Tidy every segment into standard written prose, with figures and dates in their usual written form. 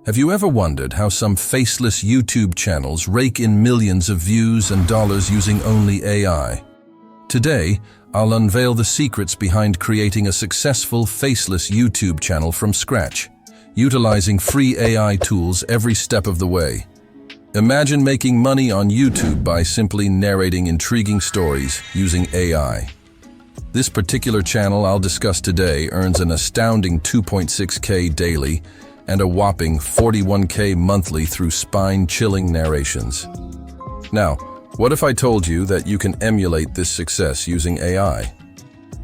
Have you ever wondered how some faceless YouTube channels rake in millions of views and dollars using only AI? Today, I'll unveil the secrets behind creating a successful faceless YouTube channel from scratch, utilizing free AI tools every step of the way. Imagine making money on YouTube by simply narrating intriguing stories using AI. This particular channel I'll discuss today earns an astounding 2.6K daily and a whopping 41K monthly through spine-chilling narrations. Now, what if I told you that you can emulate this success using AI?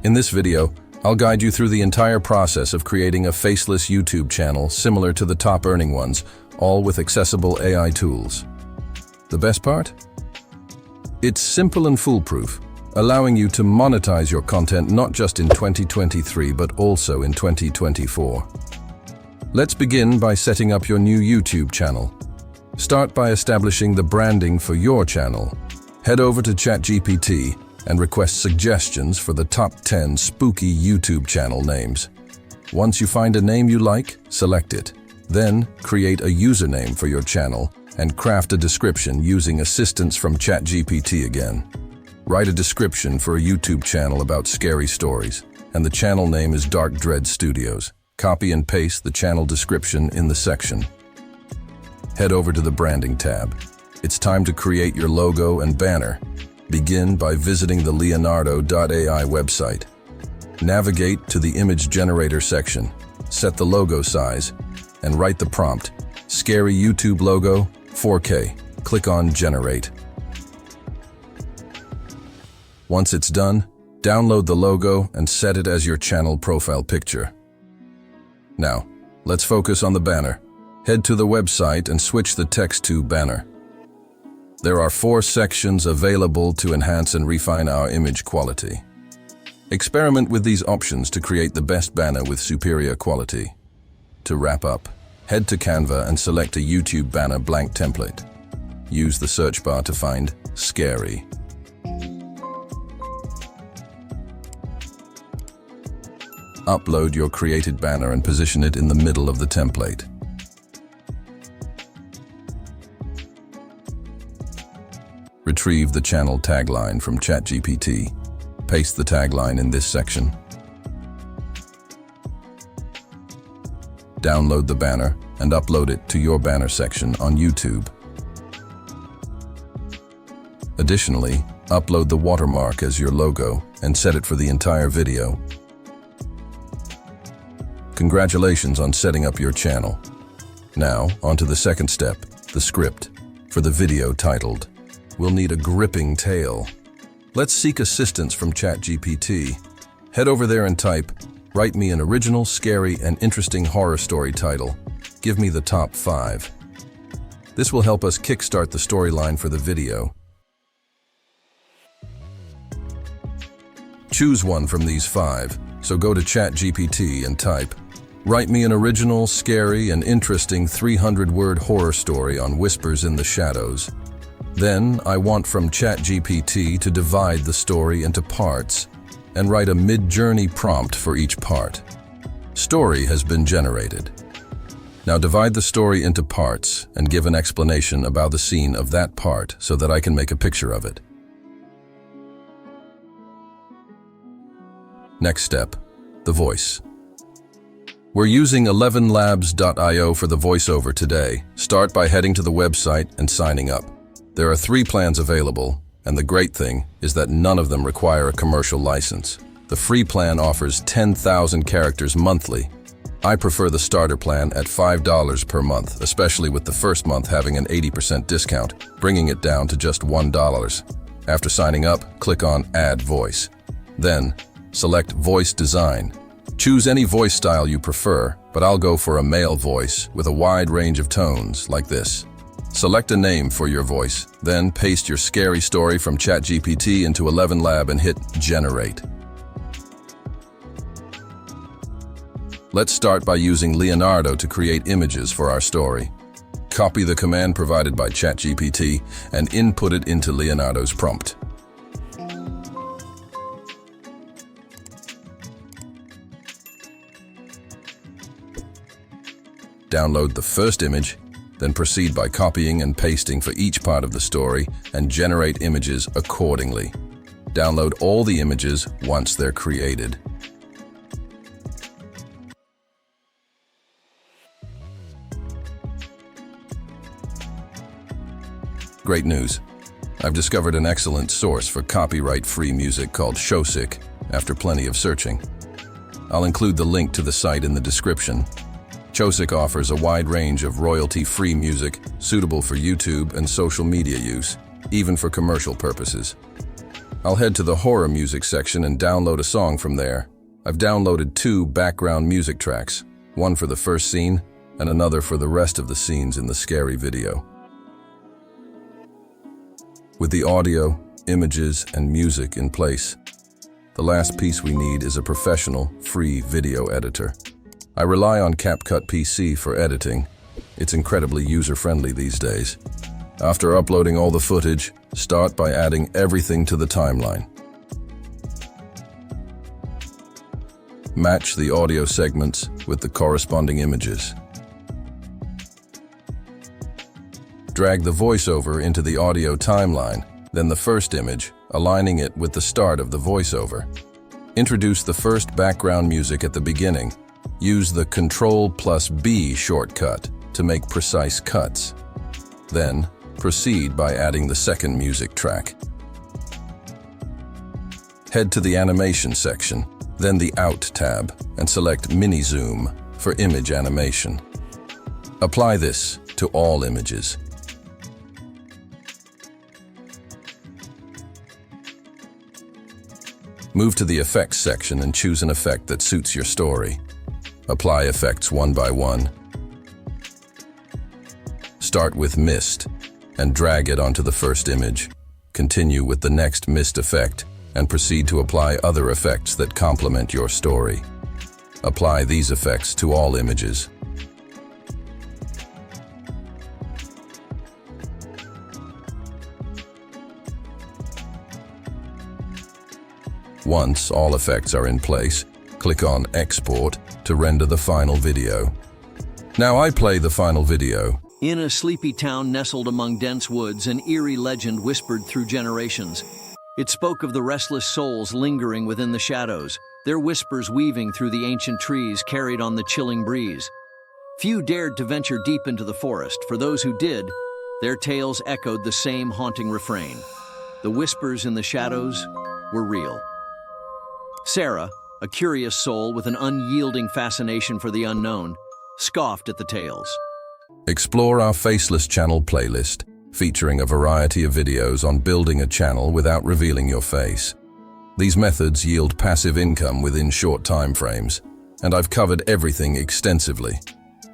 In this video, I'll guide you through the entire process of creating a faceless YouTube channel similar to the top-earning ones, all with accessible AI tools. The best part? It's simple and foolproof, allowing you to monetize your content not just in 2023 but also in 2024. Let's begin by setting up your new YouTube channel. Start by establishing the branding for your channel. Head over to ChatGPT and request suggestions for the top 10 spooky YouTube channel names. Once you find a name you like, select it. Then, create a username for your channel and craft a description using assistance from ChatGPT again. Write a description for a YouTube channel about scary stories, and the channel name is Dark Dread Studios. Copy and paste the channel description in the section. Head over to the Branding tab. It's time to create your logo and banner. Begin by visiting the Leonardo.ai website. Navigate to the Image Generator section. Set the logo size and write the prompt, Scary YouTube Logo, 4K. Click on Generate. Once it's done, download the logo and set it as your channel profile picture. Now, let's focus on the banner. Head to the website and switch the text to banner. There are 4 sections available to enhance and refine our image quality. Experiment with these options to create the best banner with superior quality. To wrap up, head to Canva and select a YouTube banner blank template. Use the search bar to find Scary. Upload your created banner and position it in the middle of the template. Retrieve the channel tagline from ChatGPT. Paste the tagline in this section. Download the banner and upload it to your banner section on YouTube. Additionally, upload the watermark as your logo and set it for the entire video. Congratulations on setting up your channel. Now, on to the second step, the script. For the video titled, we'll need a gripping tale. Let's seek assistance from ChatGPT. Head over there and type, write me an original, scary, and interesting horror story title. Give me the top 5. This will help us kickstart the storyline for the video. Choose one from these 5, so go to ChatGPT and type, write me an original, scary, and interesting 300-word horror story on whispers in the shadows. Then, I want from ChatGPT to divide the story into parts and write a mid-journey prompt for each part. Story has been generated. Now divide the story into parts and give an explanation about the scene of that part so that I can make a picture of it. Next step, the voice. We're using 11labs.io for the voiceover today. Start by heading to the website and signing up. There are 3 plans available, and the great thing is that none of them require a commercial license. The free plan offers 10,000 characters monthly. I prefer the starter plan at $5 per month, especially with the first month having an 80% discount, bringing it down to just $1. After signing up, click on Add Voice. Then, select Voice Design. Choose any voice style you prefer, but I'll go for a male voice with a wide range of tones, like this. Select a name for your voice, then paste your scary story from ChatGPT into 11lab and hit Generate. Let's start by using Leonardo to create images for our story. Copy the command provided by ChatGPT and input it into Leonardo's prompt. Download the first image, then proceed by copying and pasting for each part of the story and generate images accordingly. Download all the images once they're created. Great news! I've discovered an excellent source for copyright-free music called Shosik after plenty of searching. I'll include the link to the site in the description. Shosik offers a wide range of royalty-free music suitable for YouTube and social media use, even for commercial purposes. I'll head to the horror music section and download a song from there. I've downloaded 2 background music tracks, one for the first scene and another for the rest of the scenes in the scary video. With the audio, images, and music in place, the last piece we need is a professional, free video editor. I rely on CapCut PC for editing. It's incredibly user-friendly these days. After uploading all the footage, start by adding everything to the timeline. Match the audio segments with the corresponding images. Drag the voiceover into the audio timeline, then the first image, aligning it with the start of the voiceover. Introduce the first background music at the beginning. Use the Ctrl+B shortcut to make precise cuts. Then, proceed by adding the second music track. Head to the animation section, then the Out tab, and select Mini Zoom for image animation. Apply this to all images. Move to the Effects section and choose an effect that suits your story. Apply effects one by one. Start with Mist and drag it onto the first image. Continue with the next mist effect and proceed to apply other effects that complement your story. Apply these effects to all images. Once all effects are in place, click on Export to render the final video. Now I play the final video. In a sleepy town nestled among dense woods, an eerie legend whispered through generations. It spoke of the restless souls lingering within the shadows, their whispers weaving through the ancient trees carried on the chilling breeze. Few dared to venture deep into the forest. For those who did, their tales echoed the same haunting refrain. The whispers in the shadows were real. Sarah, a curious soul with an unyielding fascination for the unknown, scoffed at the tales. Explore our Faceless channel playlist, featuring a variety of videos on building a channel without revealing your face. These methods yield passive income within short time frames, and I've covered everything extensively.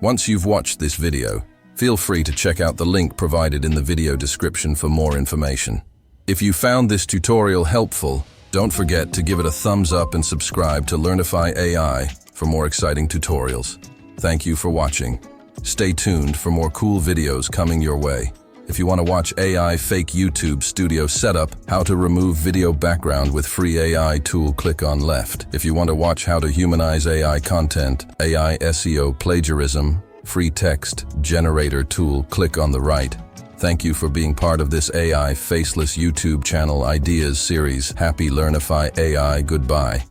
Once you've watched this video, feel free to check out the link provided in the video description for more information. If you found this tutorial helpful, don't forget to give it a thumbs up and subscribe to Learnify AI for more exciting tutorials. Thank you for watching. Stay tuned for more cool videos coming your way. If you want to watch AI fake YouTube studio setup, how to remove video background with free AI tool, click on left. If you want to watch how to humanize AI content, AI SEO plagiarism, free text generator tool, click on the right. Thank you for being part of this AI Faceless YouTube channel Ideas series. Happy Learnify AI. Goodbye.